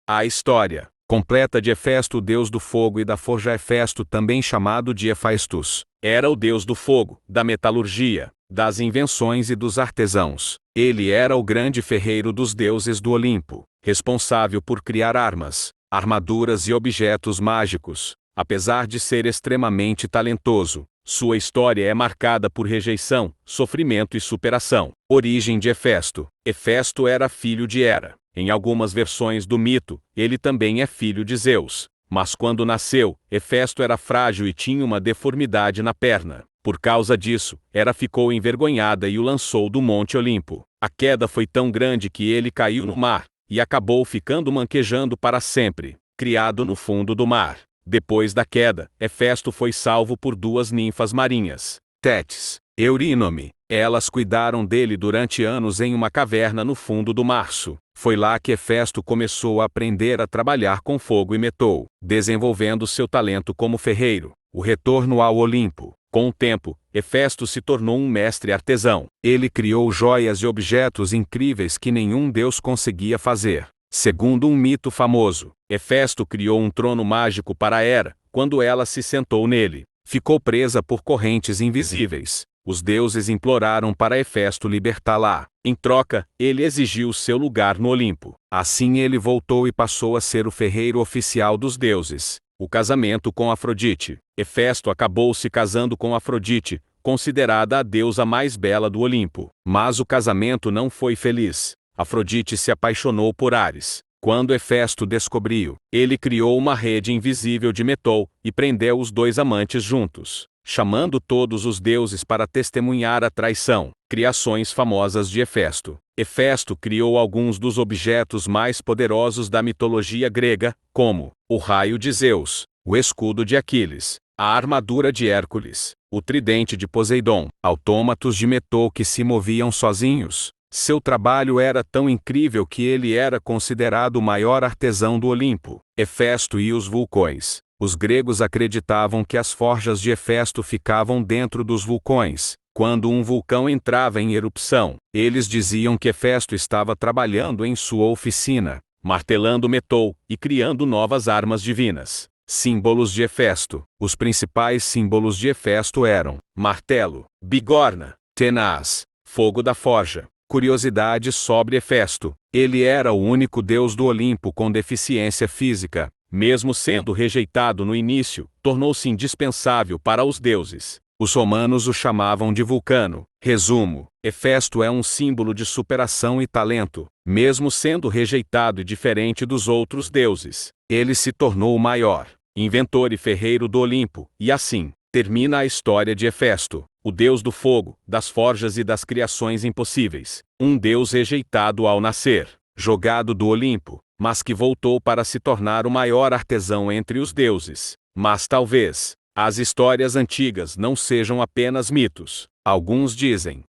A história completa de Hefesto, o deus do fogo e da forja. Hefesto, também chamado de Hefaistos, era o deus do fogo, da metalurgia, das invenções e dos artesãos. Ele era o grande ferreiro dos deuses do Olimpo, responsável por criar armas, armaduras e objetos mágicos. Apesar de ser extremamente talentoso, sua história é marcada por rejeição, sofrimento e superação. Origem de Hefesto. Hefesto era filho de Hera. Em algumas versões do mito, ele também é filho de Zeus. Mas quando nasceu, Hefesto era frágil e tinha uma deformidade na perna. Por causa disso, Hera ficou envergonhada e o lançou do Monte Olimpo. A queda foi tão grande que ele caiu no mar, e acabou ficando manquejando para sempre, criado no fundo do mar. Depois da queda, Hefesto foi salvo por duas ninfas marinhas, Tétis e Eurínome. Elas cuidaram dele durante anos em uma caverna no fundo do março. Foi lá que Hefesto começou a aprender a trabalhar com fogo e metal, desenvolvendo seu talento como ferreiro. O retorno ao Olimpo. Com o tempo, Hefesto se tornou um mestre artesão. Ele criou joias e objetos incríveis que nenhum deus conseguia fazer. Segundo um mito famoso, Hefesto criou um trono mágico para Hera. Quando ela se sentou nele, ficou presa por correntes invisíveis. Os deuses imploraram para Hefesto libertá-la. Em troca, ele exigiu seu lugar no Olimpo. Assim ele voltou e passou a ser o ferreiro oficial dos deuses. O casamento com Afrodite. Hefesto acabou se casando com Afrodite, considerada a deusa mais bela do Olimpo. Mas o casamento não foi feliz. Afrodite se apaixonou por Ares. Quando Hefesto descobriu, ele criou uma rede invisível de metal e prendeu os dois amantes juntos, chamando todos os deuses para testemunhar a traição. Criações famosas de Hefesto. Hefesto criou alguns dos objetos mais poderosos da mitologia grega, como o raio de Zeus, o escudo de Aquiles, a armadura de Hércules, o tridente de Poseidon, autômatos de metal que se moviam sozinhos. Seu trabalho era tão incrível que ele era considerado o maior artesão do Olimpo. Hefesto e os vulcões. Os gregos acreditavam que as forjas de Hefesto ficavam dentro dos vulcões. Quando um vulcão entrava em erupção, eles diziam que Hefesto estava trabalhando em sua oficina, martelando metal e criando novas armas divinas. Símbolos de Hefesto. Os principais símbolos de Hefesto eram martelo, bigorna, tenaz, fogo da forja. Curiosidade sobre Hefesto. Ele era o único deus do Olimpo com deficiência física. Mesmo sendo rejeitado no início, tornou-se indispensável para os deuses. Os romanos o chamavam de Vulcano. Resumo: Hefesto é um símbolo de superação e talento. Mesmo sendo rejeitado e diferente dos outros deuses, ele se tornou o maior inventor e ferreiro do Olimpo, e assim termina a história de Hefesto, o deus do fogo, das forjas e das criações impossíveis. Um deus rejeitado ao nascer, jogado do Olimpo, mas que voltou para se tornar o maior artesão entre os deuses. Mas talvez as histórias antigas não sejam apenas mitos. Alguns dizem